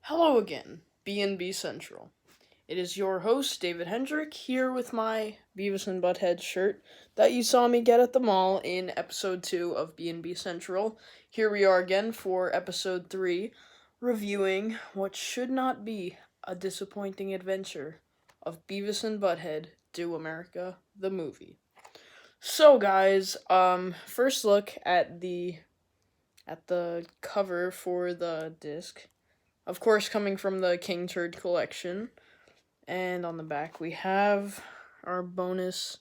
Hello again, B&B Central. It is your host, David Hendrick, here with my Beavis and Butthead shirt that you saw me get at the mall in episode 2 of B&B Central. Here we are again for episode 3, reviewing what should not be a disappointing adventure of Beavis and Butthead Do America, the movie. So guys, first look at the cover for the disc. Of course, coming from the King Turd collection. And on the back, we have our bonus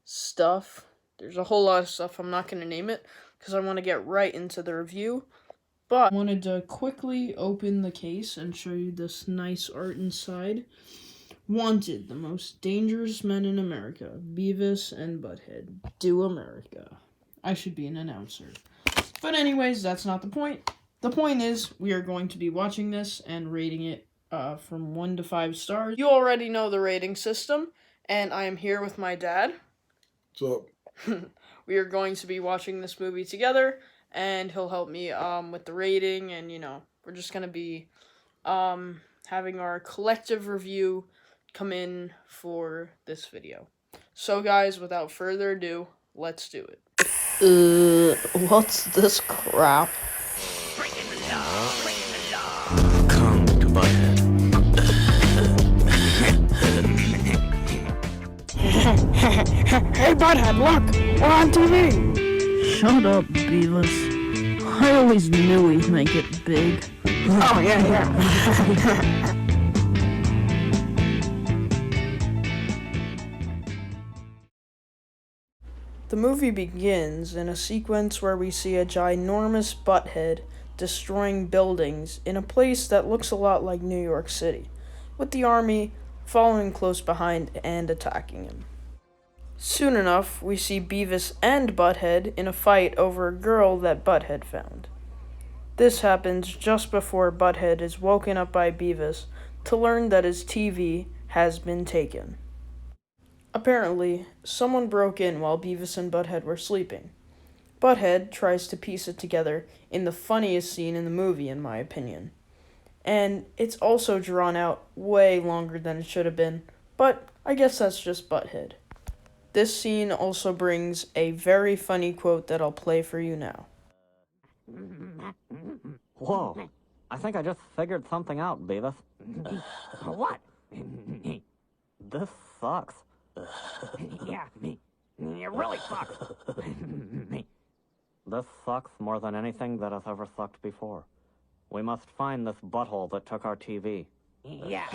stuff. There's a whole lot of stuff. I'm not going to name it because I want to get right into the review. But I wanted to quickly open the case and show you this nice art inside. Wanted, the most dangerous men in America. Beavis and Butthead Do America. I should be an announcer. But anyways, that's not the point. The point is, we are going to be watching this and rating it from 1 to 5 stars. You already know the rating system, and I am here with my dad. What's up? We are going to be watching this movie together, and he'll help me with the rating, and, we're just going to be having our collective review come in for this video. So, guys, without further ado, let's do it. What's this crap? Come to Butthead. Hey, Butthead, look! We're on TV! Shut up, Beavis. I always knew he'd make it big. Oh, yeah. The movie begins in a sequence where we see a ginormous Butthead destroying buildings in a place that looks a lot like New York City, with the army following close behind and attacking him. Soon enough, we see Beavis and Butthead in a fight over a girl that Butthead found. This happens just before Butthead is woken up by Beavis to learn that his TV has been taken. Apparently, someone broke in while Beavis and Butthead were sleeping. Butthead tries to piece it together in the funniest scene in the movie, in my opinion. And it's also drawn out way longer than it should have been, but I guess that's just Butthead. This scene also brings a very funny quote that I'll play for you now. Whoa, I think I just figured something out, Beavis. What? This sucks. Yeah, it really sucks. This sucks more than anything that has ever sucked before. We must find this butthole that took our TV. Yeah.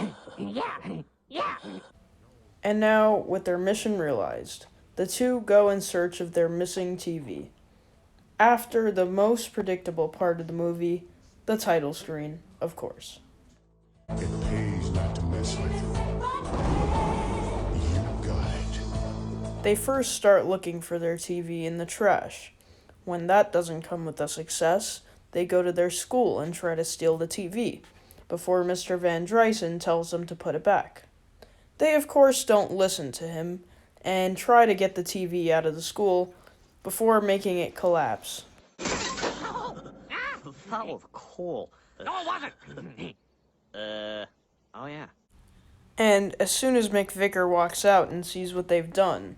And now, with their mission realized, the two go in search of their missing TV. After the most predictable part of the movie, the title screen, of course. It pays not to mess with you. You got it. They first start looking for their TV in the trash. When that doesn't come with a success, they go to their school and try to steal the TV, before Mr. Van Drysen tells them to put it back. They, of course, don't listen to him, and try to get the TV out of the school before making it collapse. That was cool. No, it wasn't. Oh yeah. And as soon as McVicker walks out and sees what they've done,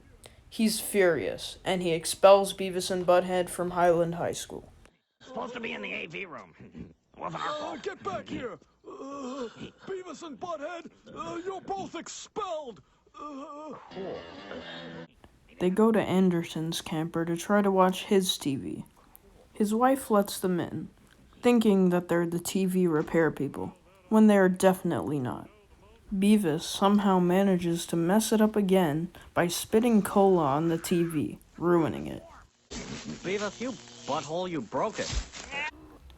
he's furious, and he expels Beavis and Butthead from Highland High School. Supposed to be in the AV room. Wasn't our fault. Get back here! Beavis and Butthead, you're both expelled! They go to Anderson's camper to try to watch his TV. His wife lets them in, thinking that they're the TV repair people, when they are definitely not. Beavis somehow manages to mess it up again by spitting cola on the TV, ruining it. Beavis, you butthole, you broke it.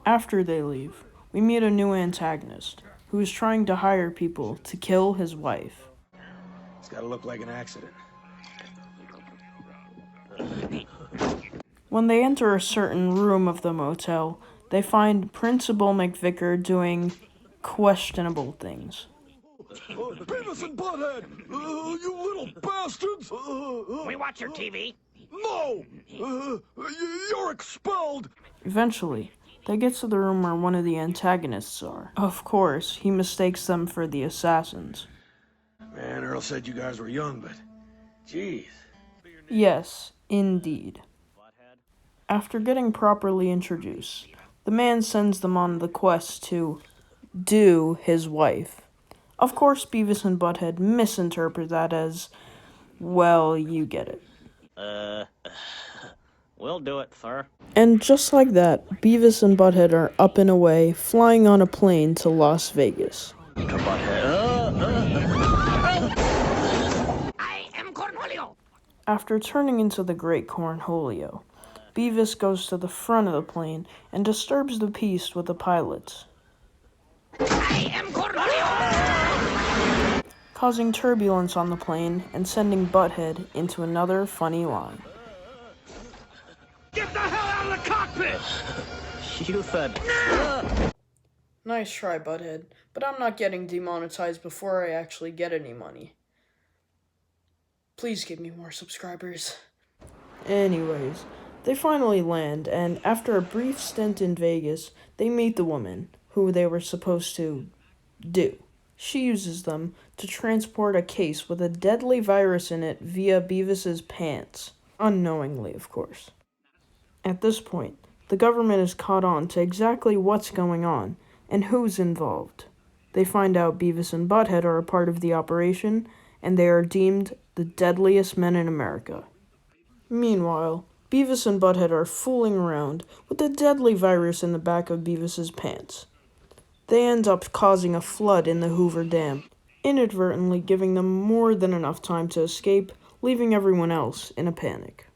After they leave, we meet a new antagonist, who is trying to hire people to kill his wife. It's gotta look like an accident. When they enter a certain room of the motel, they find Principal McVicker doing questionable things. Beavis and Butthead! You little bastards! We watch your TV. No! You're expelled! Eventually, They get to the room where one of the antagonists are. Of course, he mistakes them for the assassins. Man, Earl said you guys were young, but... Jeez. Yes, indeed. After getting properly introduced, the man sends them on the quest to do his wife. Of course, Beavis and Butthead misinterpret that as, well, you get it. We'll do it, sir. And just like that, Beavis and Butthead are up and away, flying on a plane to Las Vegas. I am Cornholio. After turning into the Great Cornholio, Beavis goes to the front of the plane and disturbs the peace with the pilots, I am Cornholio. causing turbulence on the plane and sending Butthead into another funny line. Get the hell out of the cockpit! You said... Nice try, Butthead, but I'm not getting demonetized before I actually get any money. Please give me more subscribers. Anyways, they finally land, and after a brief stint in Vegas, they meet the woman who they were supposed to do. She uses them to transport a case with a deadly virus in it via Beavis's pants. Unknowingly, of course. At this point, the government is caught on to exactly what's going on and who's involved. They find out Beavis and Butthead are a part of the operation, and they are deemed the deadliest men in America. Meanwhile, Beavis and Butthead are fooling around with the deadly virus in the back of Beavis's pants. They end up causing a flood in the Hoover Dam, inadvertently giving them more than enough time to escape, leaving everyone else in a panic.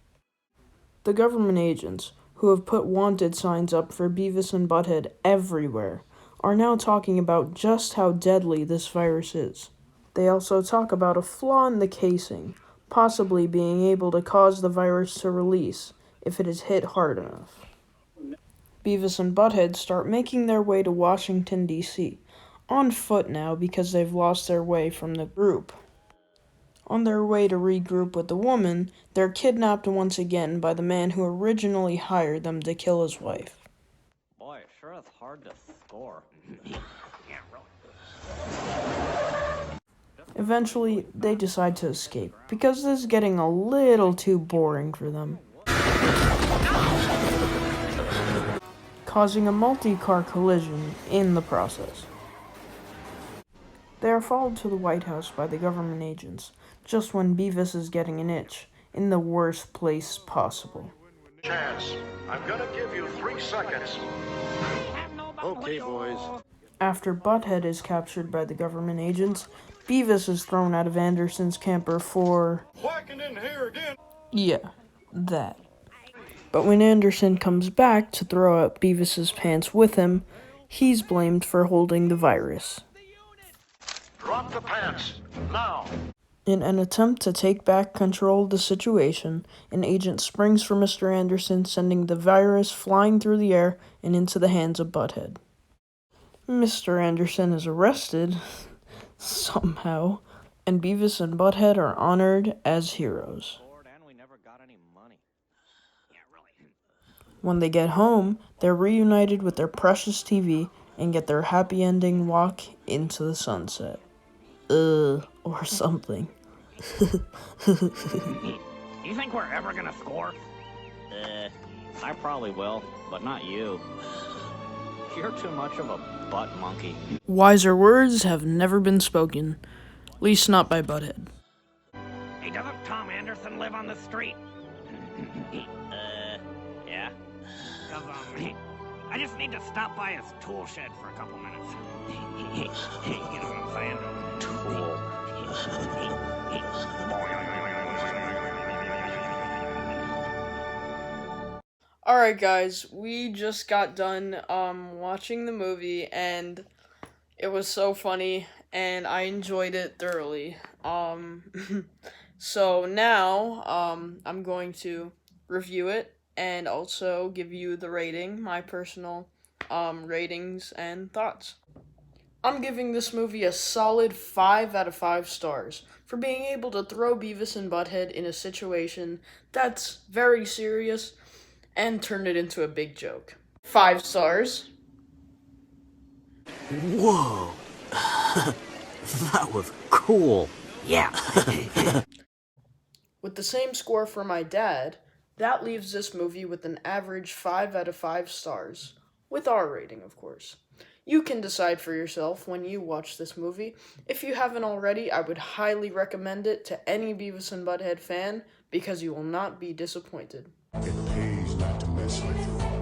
The government agents, who have put wanted signs up for Beavis and Butthead everywhere, are now talking about just how deadly this virus is. They also talk about a flaw in the casing, possibly being able to cause the virus to release if it is hit hard enough. Beavis and Butthead start making their way to Washington, D.C., on foot now because they've lost their way from the group. On their way to regroup with the woman, they're kidnapped once again by the man who originally hired them to kill his wife. Boy, it sure is hard to score. Yeah, really. Eventually, they decide to escape, because this is getting a little too boring for them, causing a multi-car collision in the process. They are followed to the White House by the government agents, just when Beavis is getting an itch, in the worst place possible. Chance. I'm gonna give you 3 seconds. Okay, boys. After Butthead is captured by the government agents, Beavis is thrown out of Anderson's camper for... Whacking in here again. yeah, that. But when Anderson comes back to throw out Beavis's pants with him, he's blamed for holding the virus. Drop the pants. Now. In an attempt to take back control of the situation, an agent springs for Mr. Anderson, sending the virus flying through the air and into the hands of Butthead. Mr. Anderson is arrested, somehow, and Beavis and Butthead are honored as heroes. And we never got any money. Yeah, really. When they get home, they're reunited with their precious TV and get their happy ending walk into the sunset. Or something. You think we're ever gonna score? I probably will, but not you. You're too much of a butt monkey. Wiser words have never been spoken, at least not by Butthead. Hey, doesn't Tom Anderson live on the street? Yeah? 'Cause, I just need to stop by his tool shed for a couple minutes. You know what I'm saying? Tool. Alright guys, we just got done watching the movie, and it was so funny and I enjoyed it thoroughly. So now I'm going to review it and also give you the rating, my personal ratings and thoughts. I'm giving this movie a solid 5 out of 5 stars for being able to throw Beavis and Butthead in a situation that's very serious and turn it into a big joke. 5 stars. Whoa. That was cool. Yeah. With the same score for my dad, that leaves this movie with an average 5 out of 5 stars, with our rating, of course. You can decide for yourself when you watch this movie. If you haven't already, I would highly recommend it to any Beavis and Butthead fan because you will not be disappointed. It pays not to mess with.